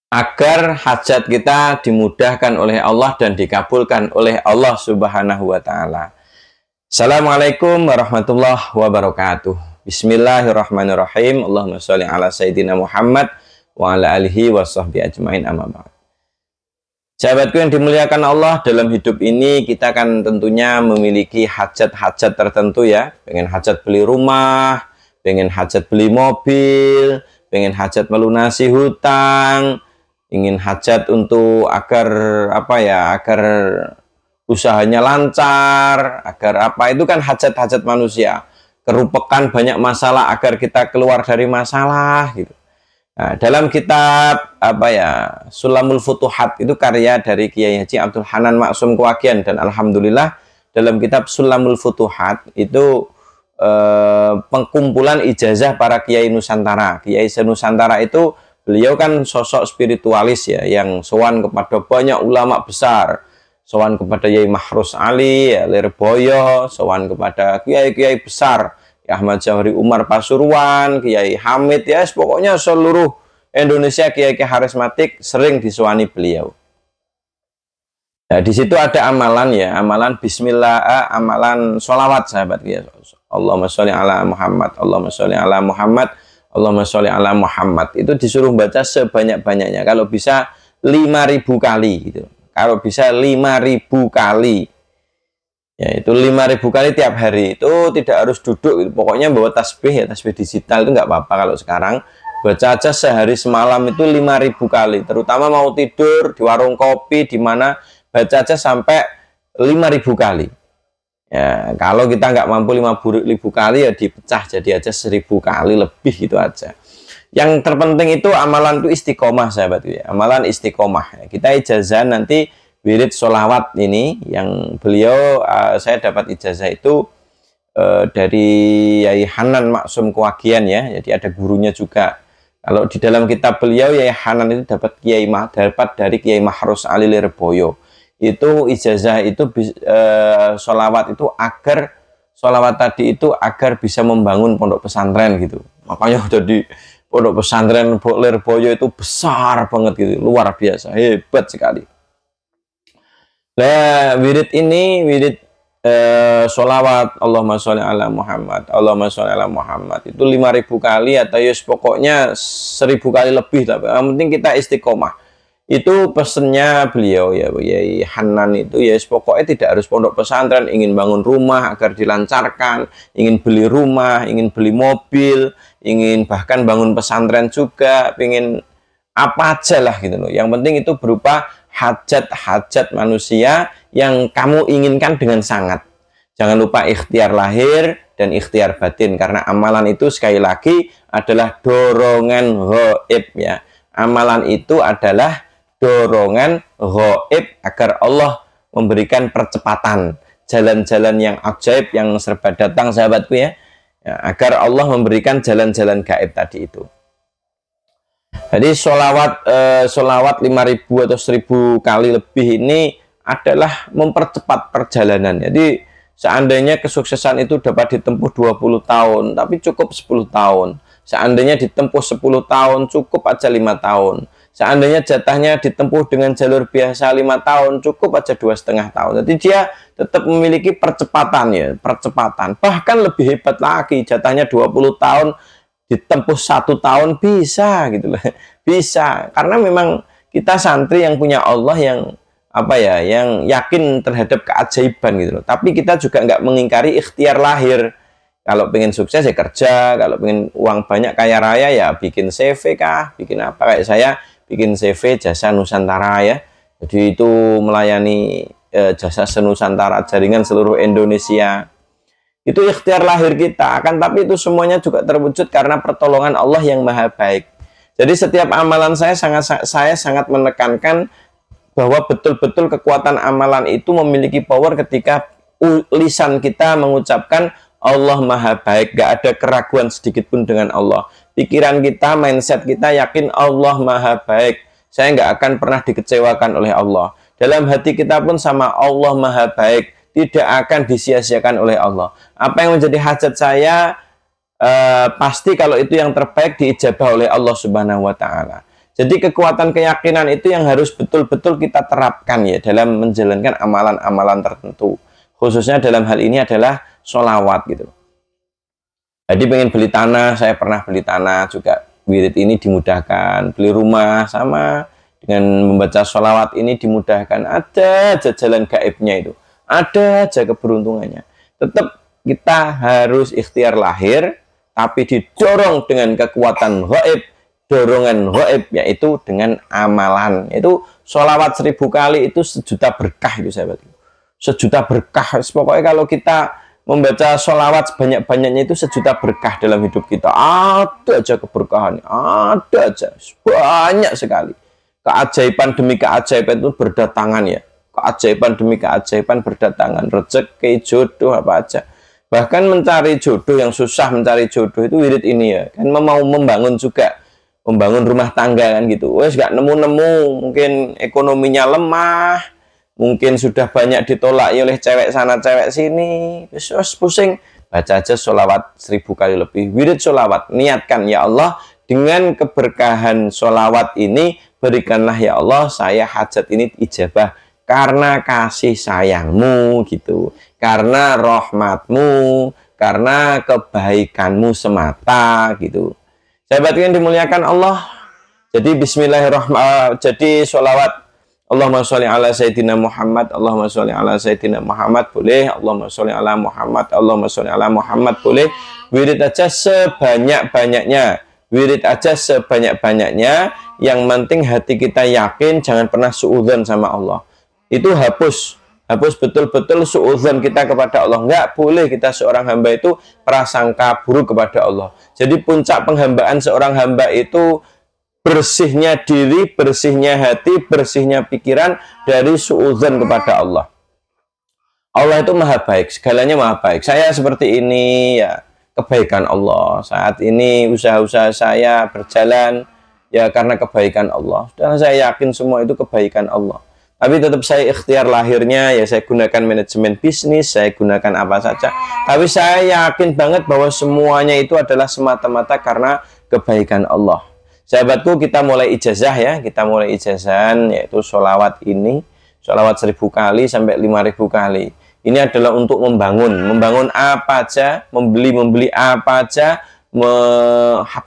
agar hajat kita dimudahkan oleh Allah dan dikabulkan oleh Allah Subhanahu wa taala. Assalamualaikum warahmatullahi wabarakatuh. Bismillahirrahmanirrahim. Allahumma sholli ala sayyidina Muhammad wa ala alihi wa sahbihi ajmain, amma ba'd. Sahabatku yang dimuliakan Allah, dalam hidup ini kita kan tentunya memiliki hajat-hajat tertentu ya. Pengen hajat beli rumah, pengen hajat beli mobil, pengen hajat melunasi hutang, ingin hajat untuk agar agar usahanya lancar, agar itu kan hajat-hajat manusia. Kerupekan banyak masalah agar kita keluar dari masalah gitu. Nah, dalam kitab Sulamul Futuhat, itu karya dari Kiai Haji Abdul Hanan Maksum Kewagian, dan alhamdulillah dalam kitab Sulamul Futuhat itu pengkumpulan ijazah para kiai Nusantara. Kiai Nusantara itu beliau kan sosok spiritualis ya, yang sowan kepada banyak ulama besar, sowan kepada Yai Mahrus Ali, Lirboyo, sowan kepada kiai-kiai besar, Ahmad Jawhari Umar Pasuruan, Kiai Hamid, ya pokoknya seluruh Indonesia kiai-kiai karismatik sering disowani beliau. Nah, di situ ada amalan ya, amalan bismillah, amalan sholawat sahabat ya. Allahumma sholli ala Muhammad, Allahumma sholli ala Muhammad, Allahumma sholli ala Muhammad. Itu disuruh baca sebanyak-banyaknya. Kalau bisa 5.000 kali gitu. Kalau bisa 5.000 kali. Ya, itu 5.000 kali tiap hari. Itu tidak harus duduk gitu. Pokoknya bawa tasbih ya, tasbih digital itu nggak apa-apa kalau sekarang. Baca aja sehari semalam itu 5.000 kali. Terutama mau tidur di warung kopi di mana, baca aja sampai 5.000 kali. Ya, kalau kita nggak mampu 5.000 kali ya dipecah jadi aja 1.000 kali lebih gitu aja. Yang terpenting itu amalan itu istiqomah sahabat ya. Amalan istiqomah. Kita ijazah nanti wirid sholawat ini yang beliau saya dapat ijazah itu dari Yai Hanan Maksum Kewagian ya. Jadi ada gurunya juga. Kalau di dalam kitab beliau Yai Hanan itu dapat dari Kiai Mahrus Ali Lirboyo. Itu ijazah itu sholawat itu agar sholawat tadi itu agar bisa membangun pondok pesantren gitu. Makanya jadi pondok pesantren Lirboyo itu besar banget gitu, luar biasa, hebat sekali. Nah, wirid ini wirid sholawat Allahumma sholli ala Muhammad, Allahumma sholli ala Muhammad itu 5.000 kali atau ya pokoknya 1.000 kali lebih, tapi yang penting kita istiqomah. Itu pesennya beliau ya, Yai Hanan itu ya pokoknya tidak harus pondok pesantren, ingin bangun rumah agar dilancarkan, ingin beli rumah, ingin beli mobil, ingin bahkan bangun pesantren juga, ingin apa aja lah gitu loh. Yang penting itu berupa hajat-hajat manusia yang kamu inginkan dengan sangat. Jangan lupa ikhtiar lahir dan ikhtiar batin, karena amalan itu sekali lagi adalah dorongan ghaib ya. Amalan itu adalah dorongan ghaib agar Allah memberikan percepatan, jalan-jalan yang ajaib yang serba datang sahabatku ya, agar Allah memberikan jalan-jalan gaib tadi itu. Jadi sholawat 5.000 atau 1.000 kali lebih ini adalah mempercepat perjalanan. Jadi seandainya kesuksesan itu dapat ditempuh 20 tahun tapi cukup 10 tahun, seandainya ditempuh 10 tahun cukup aja 5 tahun, seandainya jatahnya ditempuh dengan jalur biasa 5 tahun, cukup aja 2,5 tahun. Jadi dia tetap memiliki percepatan ya, percepatan. Bahkan lebih hebat lagi, jatahnya 20 tahun, ditempuh 1 tahun bisa gitu loh. Bisa, karena memang kita santri yang punya Allah yang yang yakin terhadap keajaiban gitu loh. Tapi kita juga nggak mengingkari ikhtiar lahir. Kalau pengen sukses ya kerja, kalau pengen uang banyak kaya raya ya bikin CV kah, bikin apa, kayak saya bikin CV jasa Nusantara ya. Jadi itu melayani jasa senusantara, jaringan seluruh Indonesia. Itu ikhtiar lahir kita, akan tapi itu semuanya juga terwujud karena pertolongan Allah yang maha baik. Jadi setiap amalan saya sangat menekankan bahwa betul-betul kekuatan amalan itu memiliki power ketika lisan kita mengucapkan Allah maha baik, gak ada keraguan sedikit pun dengan Allah. Pikiran kita, mindset kita yakin Allah maha baik, saya nggak akan pernah dikecewakan oleh Allah. Dalam hati kita pun sama Allah maha baik, tidak akan disia-siakan oleh Allah. Apa yang menjadi hajat saya, pasti kalau itu yang terbaik diijabah oleh Allah Subhanahu wa Ta'ala. Jadi kekuatan keyakinan itu yang harus betul-betul kita terapkan ya dalam menjalankan amalan-amalan tertentu. Khususnya dalam hal ini adalah sholawat gitu. Jadi pengen beli tanah, saya pernah beli tanah juga. Wirid ini dimudahkan. Beli rumah sama dengan membaca sholawat ini dimudahkan. Ada aja jalan gaibnya itu. Ada aja keberuntungannya. Tetap kita harus ikhtiar lahir, tapi didorong dengan kekuatan gaib, dorongan gaib, yaitu dengan amalan. Itu sholawat 1000 kali itu sejuta berkah itu sahabat. Sejuta berkah. Pokoknya kalau kita membaca sholawat sebanyak-banyaknya itu sejuta berkah dalam hidup kita. Ada aja keberkahan, ada aja. Banyak sekali. Keajaiban demi keajaiban itu berdatangan ya. Keajaiban demi keajaiban berdatangan, rezeki, jodoh, apa aja. Bahkan mencari jodoh yang susah, mencari jodoh itu wirid ini ya. Kan mau membangun juga, membangun rumah tangga kan gitu. Wes gak nemu-nemu, mungkin ekonominya lemah, mungkin sudah banyak ditolak oleh cewek sana cewek sini. Wes pusing, baca aja sholawat 1000 kali lebih. Wirid sholawat, niatkan ya Allah, dengan keberkahan sholawat ini berikanlah ya Allah saya hajat ini ijabah karena kasih sayangmu gitu, karena rahmatmu, karena kebaikanmu semata gitu. Sahabat yang dimuliakan Allah, jadi bismillahirrahmanirrahim, jadi sholawat Allahumma sholli ala sayyidina Muhammad, Allahumma sholli ala sayyidina Muhammad boleh, Allahumma sholli ala Muhammad, Allahumma sholli ala Muhammad boleh. Wirid aja sebanyak-banyaknya, wirid aja sebanyak-banyaknya, yang penting hati kita yakin, jangan pernah suudzon sama Allah. Itu hapus betul-betul suudzon kita kepada Allah. Enggak boleh kita seorang hamba itu prasangka buruk kepada Allah. Jadi puncak penghambaan seorang hamba itu bersihnya diri, bersihnya hati, bersihnya pikiran dari suudzon kepada Allah. Allah itu maha baik, segalanya maha baik. Saya seperti ini ya kebaikan Allah. Saat ini usaha-usaha saya berjalan ya karena kebaikan Allah. Dan saya yakin semua itu kebaikan Allah. Tapi tetap saya ikhtiar lahirnya, ya saya gunakan manajemen bisnis, saya gunakan apa saja. Tapi saya yakin banget bahwa semuanya itu adalah semata-mata karena kebaikan Allah. Sahabatku, kita mulai ijazah ya, kita mulai ijazahan, yaitu sholawat ini. Sholawat 1000 kali sampai 5000 kali. Ini adalah untuk membangun apa aja, membeli apa aja,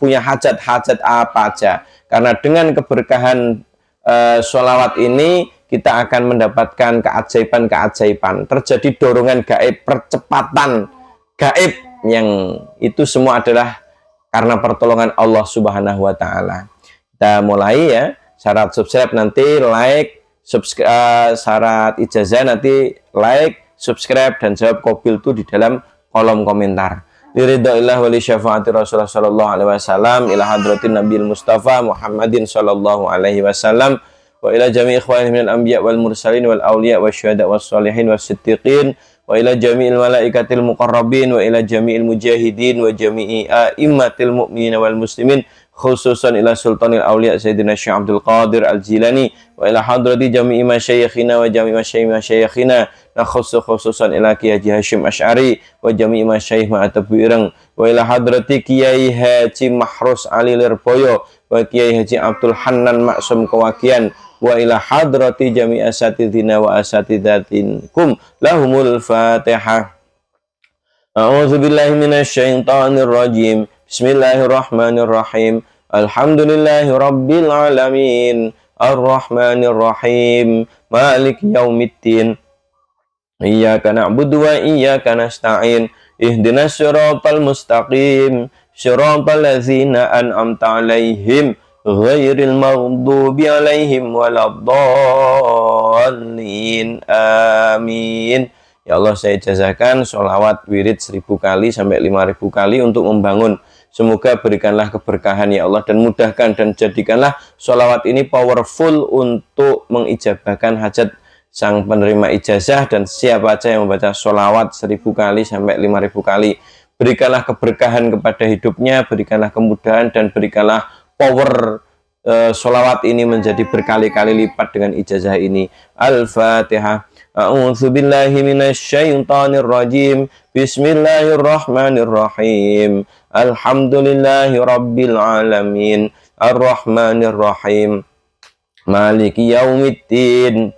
punya hajat apa aja. Karena dengan keberkahan sholawat ini, kita akan mendapatkan keajaiban-keajaiban. Terjadi dorongan gaib, percepatan gaib, yang itu semua adalah karena pertolongan Allah Subhanahu wa Ta'ala. Kita mulai ya. Syarat subscribe nanti like, syarat ijazah nanti like, subscribe, dan jawab qabil itu di dalam kolom komentar. Liridhaillah wa li syafaati Rasulullah sallallahu alaihi wasallam ila hadratin Nabiyil Mustafa Muhammadin sallallahu alaihi wasallam wa ila jami' ikhwani minal anbiya wal mursalin wal awliya wasyuhada was sholihin was siddiqin wa ila jami'il malaikatil muqarrabin wa ila jami'il mujahidin wa jami'i a'immatil mu'minin wal muslimin khususan ila sultanil awliya Sayyidina Syekh Abdul Qadir Al-Jilani wa ila hadrati jami'i masyayikhina wa jami'i masyayikhina khususan ila Kiai Haji Hashim Asy'ari wa jami'i masyayikh ma'atabu ireng wa ila hadrati Kiai Haji Mahrus Ali Lirboyo wa Kiai Haji Abdul Hannan Maksum Kewakian wa ila hadrati jami' asatidina wa asatidatinkum lahumul fatihah. A'udzu billahi minasyaitonir rajim. Bismillahirrahmanirrahim. Alhamdulillahi rabbil alamin. Arrahmanir rahim. Maliki yaumiddin. Iyyaka na'budu wa iyyaka nasta'in. Ihdinas siratal mustaqim. Siratal ladzina an'amta 'alaihim ghairil maghdubi 'alaihim waladdallin. Amin. Ya Allah, saya ijazahkan sholawat wirid 1000 kali sampai 5000 kali untuk membangun. Semoga berikanlah keberkahan ya Allah, dan mudahkan dan jadikanlah sholawat ini powerful untuk mengijabahkan hajat sang penerima ijazah dan siapa saja yang membaca sholawat 1000 kali sampai 5000 kali. Berikanlah keberkahan kepada hidupnya, berikanlah kemudahan, dan berikanlah power sholawat ini menjadi berkali-kali lipat dengan ijazah ini. Al-Fatihah. A'udzu billahi minasyaitonir rajim. Bismillahirrahmanirrahim. Alhamdulillahi rabbil alamin. Ar-Rahmanir Rahim. Maliki yaumiddin.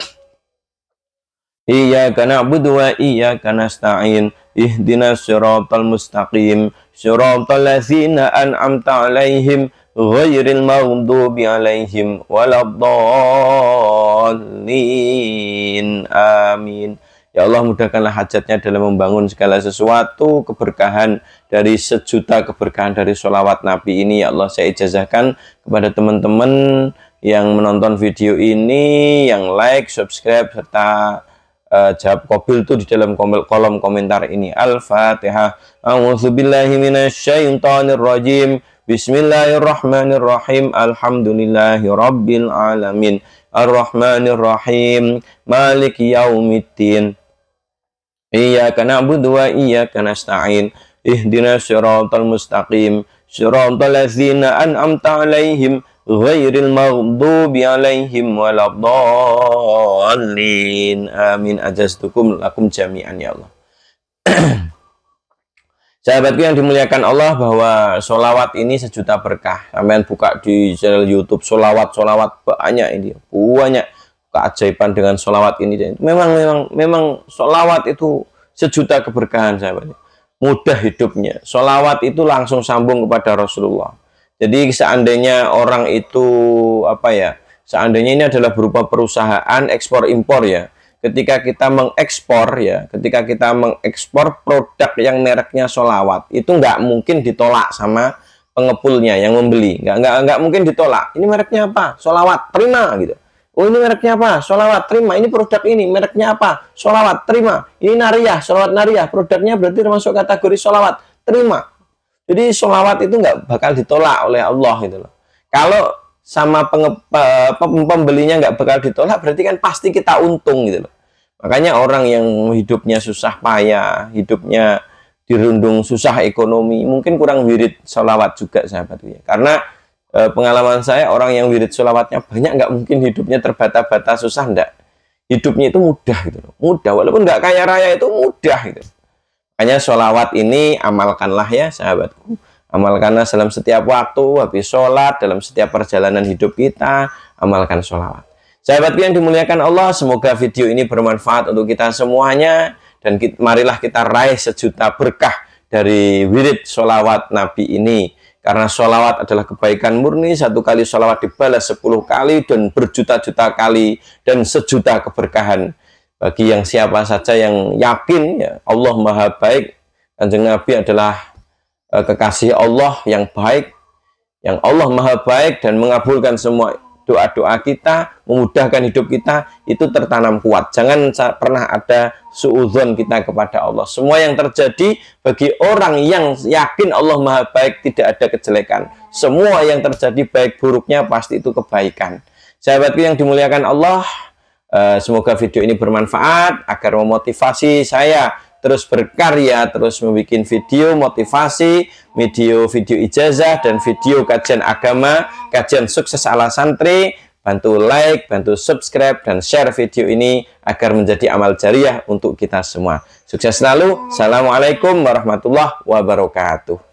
Iyyaka na'budu wa iyyaka nasta'in. Ihdinas siratal mustaqim. Siratal ladzina an'amta 'alaihim ghairil maghdubi 'alaihim waladdallin. Amin. Ya Allah, mudahkanlah hajatnya dalam membangun segala sesuatu, keberkahan dari sejuta keberkahan dari sholawat Nabi ini. Ya Allah, saya ijazahkan kepada teman-teman yang menonton video ini, yang like, subscribe, serta jawab qabil itu di dalam kolom komentar ini. Al-Fatihah. A'udzubillahi minasyaitonir rajim. Bismillahirrahmanirrahim. Alhamdulillahi rabbil alamin. Ar-Rahmanir Rahim. Maliki yaumiddin. Iyyaka na'budu wa iyyaka nasta'in. Ihdinas siratal mustaqim. Siratal ladzina an'amta 'alaihim ghairil maghdubi 'alaihim waladdallin. Amin. Ajaztukum lakum jami'an ya Allah. Sahabatku yang dimuliakan Allah, bahwa sholawat ini sejuta berkah. Sampean buka di channel YouTube sholawat banyak ini, banyak keajaiban dengan sholawat ini. Memang sholawat itu sejuta keberkahan, sahabat. Mudah hidupnya. Sholawat itu langsung sambung kepada Rasulullah. Jadi seandainya orang itu seandainya ini adalah berupa perusahaan ekspor impor ya. Ketika kita mengekspor produk yang mereknya sholawat, itu nggak mungkin ditolak sama pengepulnya yang membeli. Nggak mungkin ditolak. Ini mereknya apa? Sholawat, terima gitu. Oh, ini mereknya apa? Sholawat, terima. Ini produk ini mereknya apa? Sholawat, terima. Ini nariyah, sholawat nariyah. Produknya berarti termasuk kategori sholawat, terima. Jadi sholawat itu nggak bakal ditolak oleh Allah gitu loh. Kalau sama pembelinya nggak bakal ditolak, berarti kan pasti kita untung gitu loh. Makanya orang yang hidupnya susah payah, hidupnya dirundung susah ekonomi, mungkin kurang wirid sholawat juga, sahabat ya. Karena pengalaman saya, orang yang wirid sholawatnya banyak, nggak mungkin hidupnya terbata-bata susah, enggak. Hidupnya itu mudah gitu loh. Mudah, walaupun nggak kaya raya itu mudah gitu. Makanya sholawat ini amalkanlah ya sahabatku. Amalkanlah dalam setiap waktu, habis sholat, dalam setiap perjalanan hidup kita, amalkan sholawat. Sahabatku yang dimuliakan Allah, semoga video ini bermanfaat untuk kita semuanya. Dan marilah kita raih sejuta berkah dari wirid sholawat Nabi ini. Karena sholawat adalah kebaikan murni, satu kali sholawat dibalas 10 kali dan berjuta-juta kali dan sejuta keberkahan. Bagi yang siapa saja yang yakin ya Allah Maha Baik, Kanjeng Nabi adalah kekasih Allah yang baik, yang Allah Maha Baik dan mengabulkan semua doa-doa kita, memudahkan hidup kita, itu tertanam kuat. Jangan pernah ada suudzon kita kepada Allah. Semua yang terjadi bagi orang yang yakin Allah Maha Baik, tidak ada kejelekan. Semua yang terjadi baik buruknya pasti itu kebaikan. Sahabatku yang dimuliakan Allah, semoga video ini bermanfaat agar memotivasi saya terus berkarya, terus membuat video motivasi, video ijazah, dan video kajian agama, kajian sukses ala santri. Bantu like, bantu subscribe, dan share video ini agar menjadi amal jariah untuk kita semua. Sukses selalu. Assalamualaikum warahmatullahi wabarakatuh.